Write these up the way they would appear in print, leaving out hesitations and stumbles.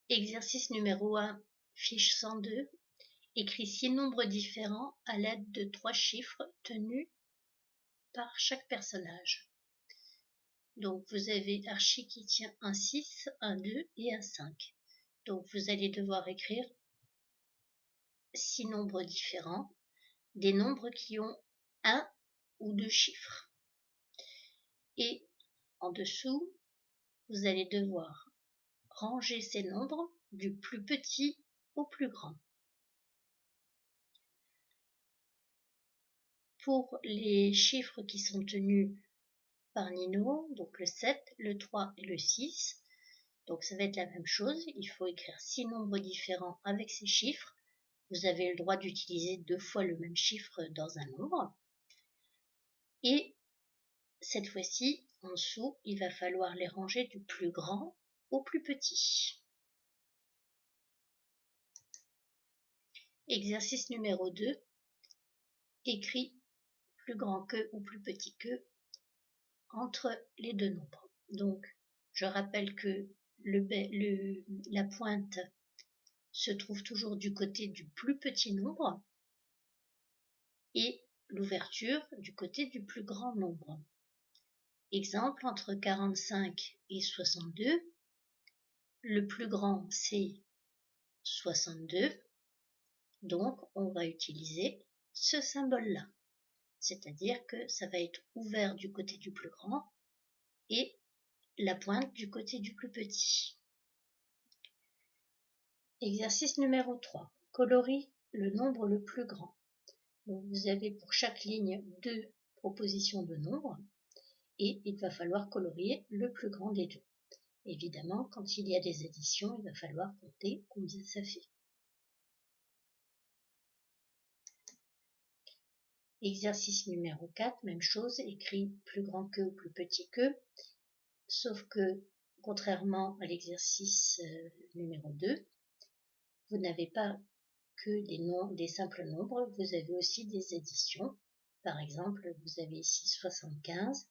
Exercice numéro 1, fiche 102. Écris 6 nombres différents à l'aide de 3 chiffres tenus par chaque personnage. Donc vous avez Archie qui tient un 6, un 2 et un 5. Donc vous allez devoir écrire 6 nombres différents, des nombres qui ont un ou deux chiffres. Et en dessous, vous allez devoir ranger ces nombres du plus petit au plus grand. Pour les chiffres qui sont tenus par Nino, donc le 7, le 3 et le 6, donc ça va être la même chose, il faut écrire 6 nombres différents avec ces chiffres. Vous avez le droit d'utiliser 2 fois le même chiffre dans un nombre. Et cette fois-ci, en dessous, il va falloir les ranger du plus grand au plus petit. Exercice numéro 2. Écris plus grand que ou plus petit que entre les deux nombres. Donc, je rappelle que la pointe se trouve toujours du côté du plus petit nombre et l'ouverture du côté du plus grand nombre. Exemple, entre 45 et 62, le plus grand c'est 62, donc on va utiliser ce symbole-là. C'est-à-dire que ça va être ouvert du côté du plus grand et la pointe du côté du plus petit. Exercice numéro 3. Colorie le nombre le plus grand. Donc vous avez pour chaque ligne 2 propositions de nombres et il va falloir colorier le plus grand des deux. Évidemment, quand il y a des additions, il va falloir compter combien ça fait. Exercice numéro 4, même chose, écrit plus grand que ou plus petit que, sauf que, contrairement à l'exercice numéro 2, vous n'avez pas que des simples nombres, vous avez aussi des additions. Par exemple, vous avez ici 75,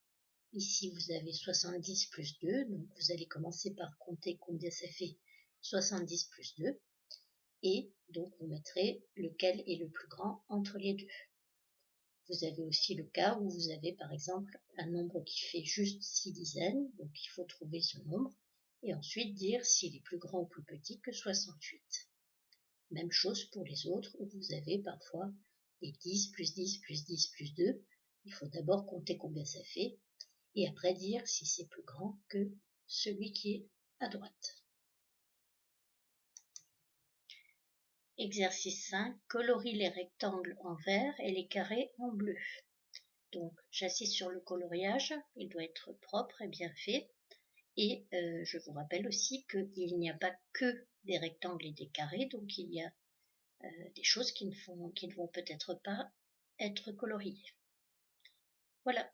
ici vous avez 70 plus 2, donc vous allez commencer par compter combien ça fait 70 plus 2, et donc vous mettrez lequel est le plus grand entre les deux. Vous avez aussi le cas où vous avez par exemple un nombre qui fait juste 6 dizaines, donc il faut trouver ce nombre, et ensuite dire s'il est plus grand ou plus petit que 68. Même chose pour les autres où vous avez parfois les 10 plus 10 plus 10 plus 2. Il faut d'abord compter combien ça fait et après dire si c'est plus grand que celui qui est à droite. Exercice 5. Colorie les rectangles en vert et les carrés en bleu. Donc j'insiste sur le coloriage, il doit être propre et bien fait. Et je vous rappelle aussi qu'il n'y a pas que des rectangles et des carrés, donc il y a des choses qui ne vont peut-être pas être coloriées. Voilà.